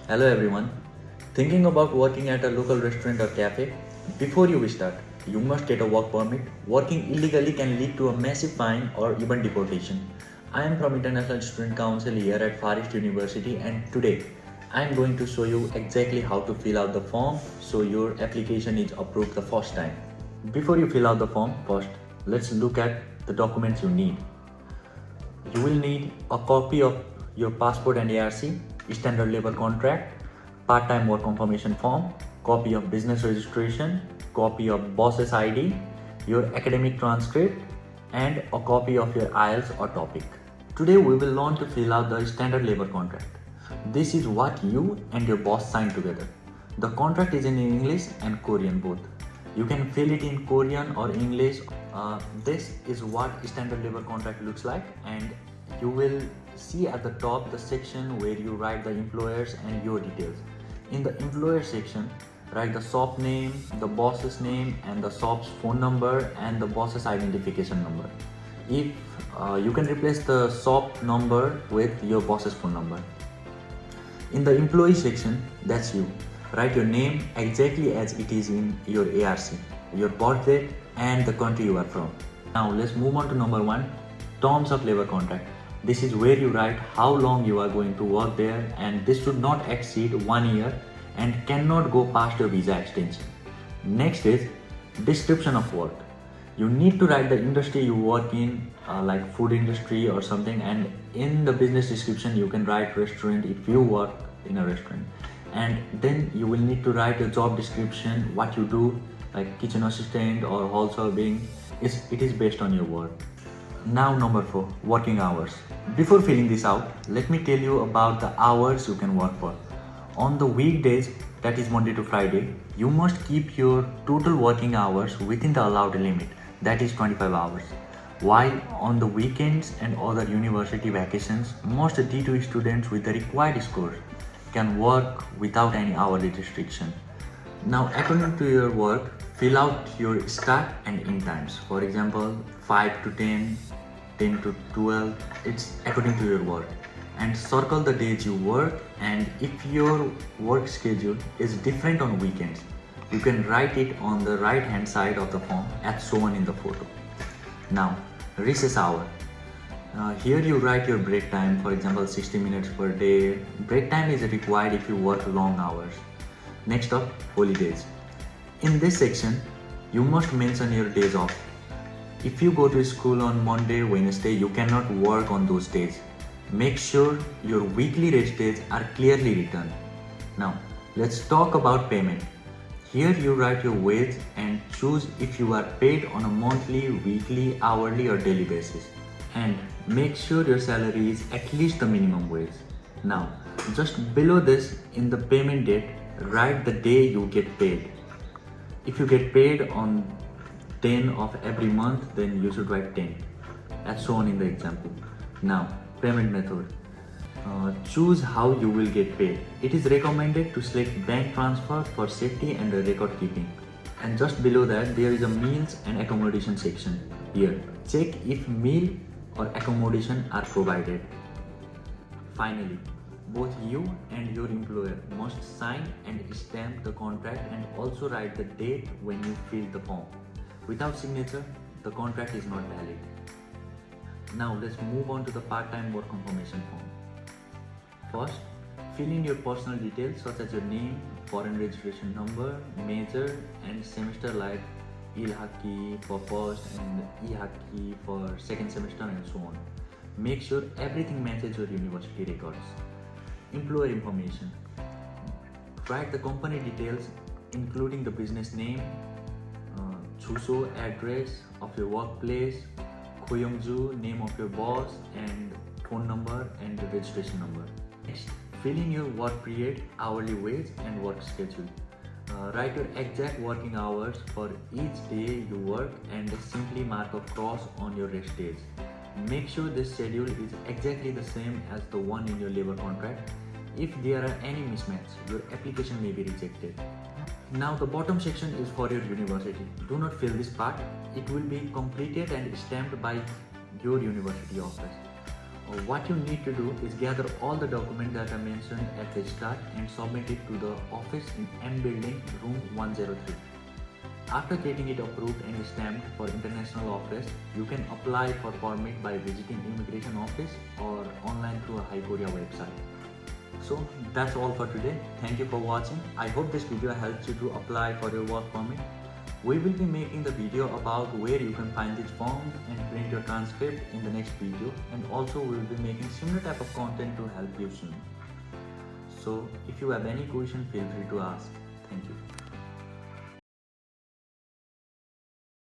Hello everyone. Thinking about working at a local restaurant or cafe? Before you start, you must get a work permit. Working illegally can lead to a massive fine or even deportation. I am from International Student Council here at Far East University, and today I am going to show you exactly how to fill out the form so your application is approved the first time. Before you fill out the form, first let's look at the documents you need. You will need a copy of your passport and ARC, standard labor contract, part-time work confirmation form, copy of business registration, copy of boss's ID, your academic transcript, and a copy of your IELTS or topic. Today we will learn to fill out the standard labor contract. This is what you and your boss sign together. The contract is in English and Korean both. You can fill it in Korean or English. This is what standard labor contract looks like, and you will see at the top the section where you write the employers and your details. In the employer section, write the shop name, the boss's name, and the shop's phone number and the boss's identification number. If you can replace the shop number with your boss's phone number. In the employee section, that's you. Write your name exactly as it is in your ARC, your birth date, and the country you are from. Now let's move on to number 1, terms of labor contract. This is where you write how long you are going to work there, and this should not exceed 1 year and cannot go past your visa extension. Next is description of work. You need to write the industry you work in, like food industry or something, and in the business description you can write restaurant if you work in a restaurant. And then you will need to write a job description, what you do, like kitchen assistant or hall serving. It is based on your work. Now number 4, working hours. Before filling this out, let me tell you about the hours you can work for. On the weekdays, that is Monday to Friday, you must keep your total working hours within the allowed limit, that is 25 hours. While on the weekends and other university vacations, most D2 students with the required scores can work without any hourly restriction. Now, according to your work, fill out your start and end times. For example, 5 to 10, 10 to 12, it's according to your work. And circle the days you work, and if your work schedule is different on weekends, you can write it on the right hand side of the form as shown in the photo. Now, recess hour. Here you write your break time, for example 60 minutes per day. Break time is required if you work long hours. Next up, holidays. In this section, you must mention your days off. If you go to school on Monday, Wednesday, you cannot work on those days. Make sure your weekly rest days are clearly written. Now, let's talk about payment. Here you write your wage and choose if you are paid on a monthly, weekly, hourly or daily basis. And make sure your salary is at least the minimum wage. Now, just below this, in the payment date, write the day you get paid. If you get paid on 10 of every month, then you should write 10, as shown in the example. Now, payment method. Choose how you will get paid. It is recommended to select bank transfer for safety and record keeping. And just below that, there is a meals and accommodation section. Here, check if meal or accommodation are provided. Finally, both you and your employer must sign and stamp the contract and also write the date when you fill the form. Without signature, the contract is not valid. Now let's move on to the part-time work confirmation form. First, fill in your personal details such as your name, foreign registration number, major and semester like ILHAKI for first and IHAKI for second semester and so on. Make sure everything matches your university records. Employer information. Write the company details including the business name, Chuso address of your workplace, Koyeongju name of your boss, and phone number and the registration number. Next, fill in your work period, hourly wage and work schedule. Write your exact working hours for each day you work and simply mark a cross on your rest days. Make sure this schedule is exactly the same as the one in your labor contract. If there are any mismatches, your application may be rejected. Now the bottom section is for your university. Do not fill this part. It will be completed and stamped by your university office. What you need to do is gather all the documents that are mentioned at the start and submit it to the office in M Building, room 103. After getting it approved and stamped for international office, you can apply for permit by visiting immigration office or online through a High Korea website. So that's all for today. Thank you for watching. I hope this video helps you to apply for your work permit. We will be making the video about where you can find these forms and print your transcript in the next video, and also we will be making similar type of content to help you soon. So if you have any question, feel free to ask. Thank you.